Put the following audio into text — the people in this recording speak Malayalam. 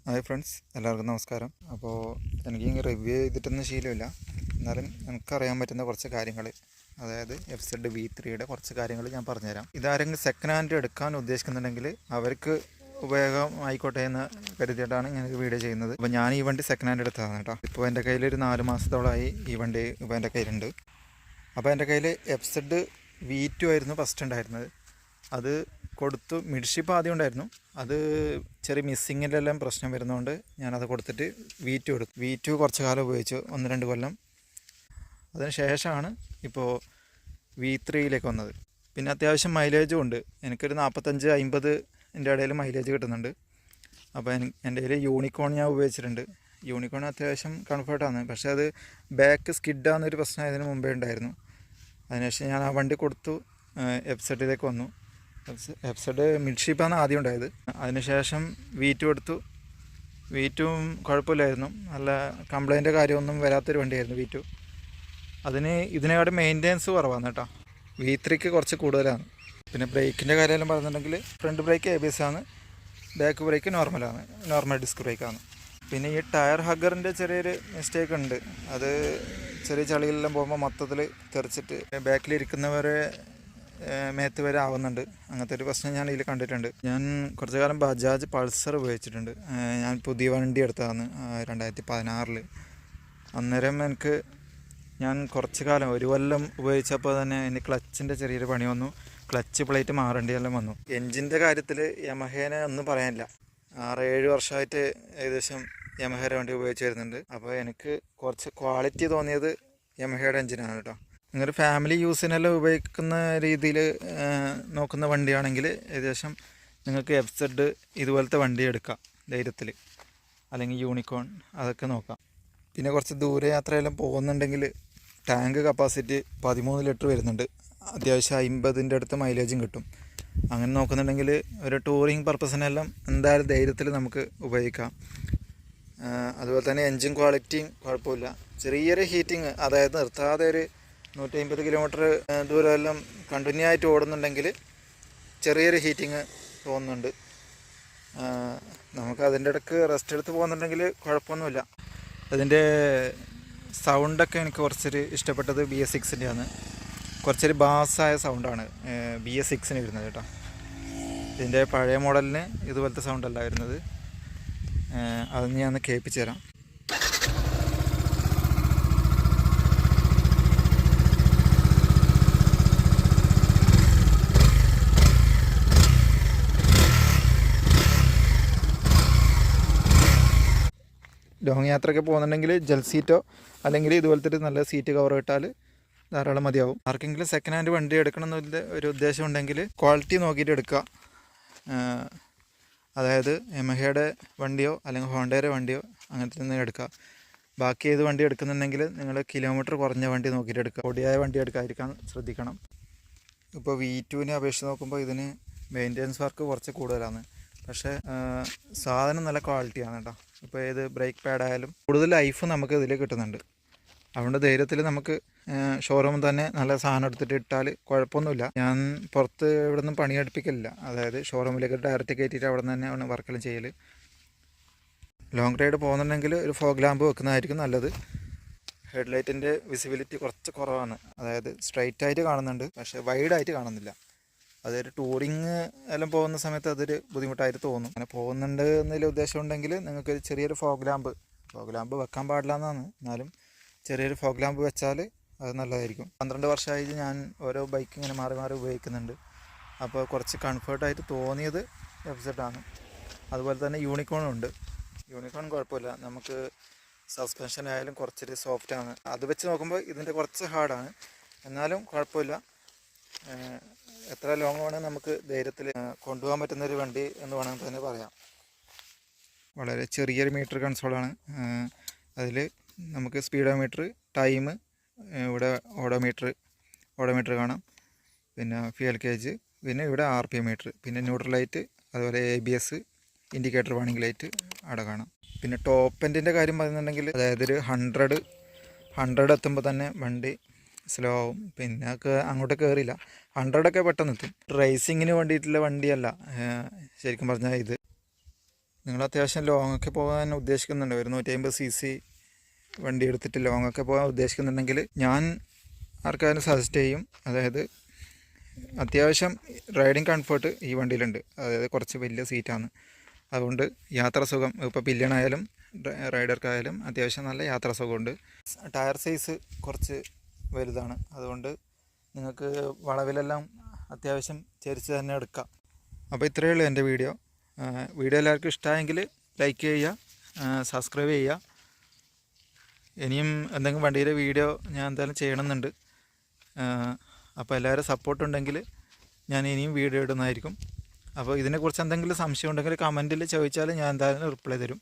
ഹായ് ഫ്രണ്ട്സ്, എല്ലാവർക്കും നമസ്കാരം. അപ്പോൾ എനിക്ക് റിവ്യൂ ചെയ്തിട്ടൊന്നും ശീലമില്ല. എന്നാലും എനിക്കറിയാൻ പറ്റുന്ന കുറച്ച് കാര്യങ്ങൾ, അതായത് FZ V3യുടെ കുറച്ച് കാര്യങ്ങൾ ഞാൻ പറഞ്ഞുതരാം. ഇതാരെങ്കിലും സെക്കൻഡ് ഹാൻഡ് എടുക്കാൻ ഉദ്ദേശിക്കുന്നുണ്ടെങ്കിൽ അവർക്ക് ഉപയോഗം ആയിക്കോട്ടെ എന്ന് കരുതിയിട്ടാണ് ഞാൻ വീഡിയോ ചെയ്യുന്നത്. അപ്പോൾ ഞാൻ ഈ വണ്ടി സെക്കൻഡ് ഹാൻഡ് എടുത്തതാണ് കേട്ടോ. ഇപ്പോൾ എൻ്റെ കയ്യിൽ ഒരു 4 മാസത്തോളമായി ഈ വണ്ടി ഇപ്പോൾ എൻ്റെ കയ്യിലുണ്ട്. അപ്പോൾ എൻ്റെ കയ്യിൽ FZ V2 ആയിരുന്നു ഫസ്റ്റ് ഉണ്ടായിരുന്നത്. അത് കൊടുത്തു. മിഡ്ഷിപ്പ് ആദ്യം ഉണ്ടായിരുന്നു, അത് ചെറിയ മിസ്സിങ്ങിലെല്ലാം പ്രശ്നം വരുന്നതുകൊണ്ട് ഞാനത് കൊടുത്തിട്ട് V2 എടുത്തു. V2 കുറച്ച് കാലം ഉപയോഗിച്ചു, 1-2 കൊല്ലം. അതിന് ശേഷമാണ് ഇപ്പോൾ V3യിലേക്ക് വന്നത്. പിന്നെ അത്യാവശ്യം മൈലേജും ഉണ്ട്. എനിക്കൊരു 45-50ൻ്റെ ഇടയിൽ മൈലേജ് കിട്ടുന്നുണ്ട്. അപ്പോൾ എൻ്റെ കയ്യിൽ യൂണിക്കോൺ ഞാൻ ഉപയോഗിച്ചിട്ടുണ്ട്. യൂണിക്കോൺ അത്യാവശ്യം കംഫർട്ടാണ്, പക്ഷേ അത് ബാക്ക് സ്കിഡാകുന്നൊരു പ്രശ്നം ഇതിന് മുമ്പേ ഉണ്ടായിരുന്നു. അതിനുശേഷം ഞാൻ ആ വണ്ടി കൊടുത്തു, FZയിലേക്ക് വന്നു. FZ മിഡ്ഷിപ്പാണ് ആദ്യം ഉണ്ടായത്. അതിനുശേഷം V2 എടുത്തു. V2വും കുഴപ്പമില്ലായിരുന്നു, നല്ല കംപ്ലൈൻറ്റ് കാര്യമൊന്നും വരാത്തൊരു വണ്ടിയായിരുന്നു V2. ഇതിനെക്കാട്ടും മെയിൻ്റെനൻസ് കുറവാണ് കേട്ടോ. V3ക്ക് കുറച്ച് കൂടുതലാണ്. പിന്നെ ബ്രേക്കിൻ്റെ കാര്യമെല്ലാം പറഞ്ഞിട്ടുണ്ടെങ്കിൽ ഫ്രണ്ട് ബ്രേക്ക് ABS ആണ്, ബാക്ക് ബ്രേക്ക് നോർമൽ ഡിസ്ക് ബ്രേക്കാണ്. പിന്നെ ഈ ടയർ ഹഗ്ഗറിൻ്റെ ചെറിയൊരു മിസ്റ്റേക്ക് ഉണ്ട്. അത് ചെറിയ ചളിയിലെല്ലാം പോകുമ്പോൾ മൊത്തത്തിൽ തെറിച്ചിട്ട് ബാക്കിലിരിക്കുന്നവരെ മേത്ത് വരെ ആവുന്നുണ്ട്. അങ്ങനത്തെ ഒരു പ്രശ്നം ഞാൻ ഇതിൽ കണ്ടിട്ടുണ്ട്. ഞാൻ കുറച്ച് കാലം ബജാജ് പൾസർ ഉപയോഗിച്ചിട്ടുണ്ട്. ഞാൻ പുതിയ വണ്ടി എടുത്തതാണ് 2016. അന്നേരം ഞാൻ കുറച്ച് കാലം, 1 കൊല്ലം ഉപയോഗിച്ചപ്പോൾ തന്നെ എനിക്ക് ക്ലച്ചിൻ്റെ ചെറിയൊരു പണി വന്നു. ക്ലച്ച് പ്ലേറ്റ് മാറേണ്ടിയെല്ലാം വന്നു. എൻജിൻ്റെ കാര്യത്തിൽ യമഹേനെ ഒന്നും പറയാനില്ല. 6-7 വർഷമായിട്ട് ഏകദേശം യമഹയുടെ വണ്ടി ഉപയോഗിച്ച് വരുന്നുണ്ട്. അപ്പോൾ എനിക്ക് കുറച്ച് ക്വാളിറ്റി തോന്നിയത് യമഹയുടെ എൻജിനാണ് കേട്ടോ. നിങ്ങളൊരു ഫാമിലി യൂസിനെല്ലാം ഉപയോഗിക്കുന്ന രീതിയിൽ നോക്കുന്ന വണ്ടിയാണെങ്കിൽ ഏകദേശം നിങ്ങൾക്ക് FZ ഇതുപോലത്തെ വണ്ടി എടുക്കാം ധൈര്യത്തിൽ, അല്ലെങ്കിൽ യൂണിക്കോൺ അതൊക്കെ നോക്കാം. പിന്നെ കുറച്ച് ദൂരയാത്രയെല്ലാം പോകുന്നുണ്ടെങ്കിൽ ടാങ്ക് കപ്പാസിറ്റി 13 ലിറ്റർ വരുന്നുണ്ട്. അത്യാവശ്യം 50ൻ്റെ അടുത്ത് മൈലേജും കിട്ടും. അങ്ങനെ നോക്കുന്നുണ്ടെങ്കിൽ ഒരു ടൂറിങ് പർപ്പസിനെല്ലാം എന്തായാലും ധൈര്യത്തിൽ നമുക്ക് ഉപയോഗിക്കാം. അതുപോലെ തന്നെ എൻജിൻ ക്വാളിറ്റിയും കുഴപ്പമില്ല. ചെറിയൊരു ഹീറ്റിങ്, അതായത് നിർത്താതെ ഒരു 150 കിലോമീറ്റർ ദൂരമെല്ലാം കണ്ടിന്യൂ ആയിട്ട് ഓടുന്നുണ്ടെങ്കിൽ ചെറിയൊരു ഹീറ്റിങ് തോന്നുന്നുണ്ട്. നമുക്ക് അതിൻ്റെ ഇടയ്ക്ക് റെസ്റ്റ് എടുത്ത് പോകുന്നുണ്ടെങ്കിൽ കുഴപ്പമൊന്നുമില്ല. അതിൻ്റെ സൗണ്ടൊക്കെ എനിക്ക് കുറച്ചൊരു ഇഷ്ടപ്പെട്ടത് BS6ൻ്റെയാണ്. കുറച്ചൊരു ബാസായ സൗണ്ടാണ് BS6ന് വരുന്നത് കേട്ടോ. ഇതിൻ്റെ പഴയ മോഡലിന് ഇതുപോലത്തെ സൗണ്ടല്ല വരുന്നത്. അതൊന്ന് ഞാൻ കേൾപ്പിച്ചു തരാം. ലോങ് യാത്രയൊക്കെ പോകുന്നുണ്ടെങ്കിൽ ജെൽ സീറ്റോ അല്ലെങ്കിൽ ഇതുപോലത്തെ നല്ല സീറ്റ് കവർ ഇട്ടാൽ ധാരാളം മതിയാവും. ആർക്കെങ്കിലും സെക്കൻഡ് ഹാൻഡ് വണ്ടി എടുക്കണം എന്നുള്ള ഒരു ഉദ്ദേശം ഉണ്ടെങ്കിൽ ക്വാളിറ്റി നോക്കിയിട്ട് എടുക്കുക. അതായത് യമഹയുടെ വണ്ടിയോ അല്ലെങ്കിൽ ഹോണ്ടയുടെ വണ്ടിയോ അങ്ങനത്തെ നിന്ന് എടുക്കുക. ബാക്കി ഏത് വണ്ടി എടുക്കുന്നുണ്ടെങ്കിൽ നിങ്ങൾ കിലോമീറ്റർ കുറഞ്ഞ വണ്ടി നോക്കിയിട്ട് എടുക്കുക. പൊടിയായ വണ്ടി എടുക്കാതിരിക്കാൻ ശ്രദ്ധിക്കണം. ഇപ്പോൾ V2നെ അപേക്ഷിച്ച് നോക്കുമ്പോൾ ഇതിന് മെയിൻ്റെനൻസ് വർക്ക് കുറച്ച് കൂടുതലാണ്. പക്ഷേ സാധനം നല്ല ക്വാളിറ്റിയാണ് കേട്ടോ. ഇപ്പോൾ ഏത് ബ്രേക്ക് പാഡായാലും കൂടുതൽ ലൈഫ് നമുക്ക് ഇതിൽ കിട്ടുന്നുണ്ട്. അതുകൊണ്ട് ധൈര്യത്തിൽ നമുക്ക് ഷോറൂമിൽ തന്നെ നല്ല സാധനം എടുത്തിട്ട് ഇട്ടാൽ കുഴപ്പമൊന്നുമില്ല. ഞാൻ പുറത്ത് ഇവിടെ നിന്നും പണിയെടുപ്പിക്കലില്ല. അതായത് ഷോറൂമിലേക്ക് ഡയറക്റ്റ് കയറ്റിയിട്ട് അവിടെ നിന്ന് തന്നെയാണ് വർക്കെല്ലാം ചെയ്യൽ. ലോങ് റൈഡ് പോകുന്നുണ്ടെങ്കിൽ ഒരു ഫോഗ് ലാമ്പ് വെക്കുന്നതായിരിക്കും നല്ലത്. ഹെഡ്ലൈറ്റിൻ്റെ വിസിബിലിറ്റി കുറച്ച് കുറവാണ്. അതായത് സ്ട്രൈറ്റ് ആയിട്ട് കാണുന്നുണ്ട്, പക്ഷേ വൈഡായിട്ട് കാണുന്നില്ല. അതൊരു ടൂറിങ് എല്ലാം പോകുന്ന സമയത്ത് അതൊരു ബുദ്ധിമുട്ടായിട്ട് തോന്നും. അങ്ങനെ പോകുന്നുണ്ട് എന്നതിൽ ഉദ്ദേശം ഉണ്ടെങ്കിൽ നിങ്ങൾക്ക് ചെറിയൊരു ഫോഗ് ലാമ്പ് വെക്കാൻ പാടില്ല എന്നാണ്, എന്നാലും ചെറിയൊരു ഫോഗ് ലാമ്പ് വെച്ചാൽ അത് നല്ലതായിരിക്കും. 12 വർഷമായി ഞാൻ ഓരോ ബൈക്ക് ഇങ്ങനെ മാറി മാറി ഉപയോഗിക്കുന്നുണ്ട്. അപ്പോൾ കുറച്ച് കംഫർട്ടായിട്ട് തോന്നിയത് FZ ആണ്. അതുപോലെ തന്നെ യൂണിക്കോണും ഉണ്ട്. യൂണിക്കോൺ കുഴപ്പമില്ല, നമുക്ക് സസ്പെൻഷൻ ആയാലും കുറച്ചൊരു സോഫ്റ്റാണ്. അത് വെച്ച് നോക്കുമ്പോൾ ഇതിൻ്റെ കുറച്ച് ഹാർഡാണ്, എന്നാലും കുഴപ്പമില്ല. എത്ര ലോങ് വേണമെങ്കിൽ നമുക്ക് ധൈര്യത്തിൽ കൊണ്ടുപോകാൻ പറ്റുന്നൊരു വണ്ടി എന്ന് വേണമെങ്കിൽ തന്നെ പറയാം. വളരെ ചെറിയൊരു മീറ്റർ കൺസോളാണ്. അതിൽ നമുക്ക് സ്പീഡോമീറ്റർ, ടൈം, ഇവിടെ ഓഡോമീറ്റർ കാണാം. പിന്നെ ഫ്യൂൽ ഗേജ്, പിന്നെ ഇവിടെ RPM മീറ്റർ, പിന്നെ ന്യൂട്രൽ ലൈറ്റ്, അതുപോലെ ABS, ഇൻഡിക്കേറ്റർ, വാണിംഗ് ലൈറ്റ് അവിടെ കാണാം. പിന്നെ ടോപ്പ് എൻഡിൻ്റെ കാര്യം പറയുന്നുണ്ടെങ്കിൽ, അതായത് ഒരു 100 എത്തുമ്പോൾ തന്നെ വണ്ടി സ്ലോ ആവും. പിന്നെ അങ്ങോട്ട് കയറില്ല. 100 പെട്ടെന്ന് എത്തും. റേസിങ്ങിന് വേണ്ടിയിട്ടുള്ള വണ്ടിയല്ല ശരിക്കും പറഞ്ഞാൽ ഇത്. നിങ്ങൾ അത്യാവശ്യം ലോങ്ങൊക്കെ പോകാൻ ഉദ്ദേശിക്കുന്നുണ്ട്, ഒരു 150cc വണ്ടി എടുത്തിട്ട് ലോങ്ങൊക്കെ പോകാൻ ഉദ്ദേശിക്കുന്നുണ്ടെങ്കിൽ ഞാൻ ആർക്കാരും സജസ്റ്റ് ചെയ്യും. അതായത് അത്യാവശ്യം റൈഡിങ് കംഫർട്ട് ഈ വണ്ടിയിലുണ്ട്. അതായത് കുറച്ച് വലിയ സീറ്റാണ്, അതുകൊണ്ട് യാത്രാ സുഖം ഇപ്പോൾ പില്ലിയനായാലും റൈഡർക്കായാലും അത്യാവശ്യം നല്ല യാത്രാ സുഖമുണ്ട്. ടയർ സൈസ് കുറച്ച് വലുതാണ്, അതുകൊണ്ട് നിങ്ങൾക്ക് വളവിലെല്ലാം അത്യാവശ്യം ചരിച്ച് തന്നെ എടുക്കാം. അപ്പോൾ ഇത്രയേ ഉള്ളൂ എൻ്റെ വീഡിയോ. എല്ലാവർക്കും ഇഷ്ടമായെങ്കിൽ ലൈക്ക് ചെയ്യുക, സബ്സ്ക്രൈബ് ചെയ്യുക. ഇനിയും എന്തെങ്കിലും വണ്ടിയുടെ വീഡിയോ ഞാൻ എന്തായാലും ചെയ്യണമെന്നുണ്ട്. അപ്പോൾ എല്ലാവരും സപ്പോർട്ടുണ്ടെങ്കിൽ ഞാൻ ഇനിയും വീഡിയോ ഇടുന്നതായിരിക്കും. അപ്പോൾ ഇതിനെക്കുറിച്ച് എന്തെങ്കിലും സംശയം ഉണ്ടെങ്കിൽ കമൻറ്റിൽ ചോദിച്ചാൽ ഞാൻ എന്തായാലും റിപ്ലൈ തരും.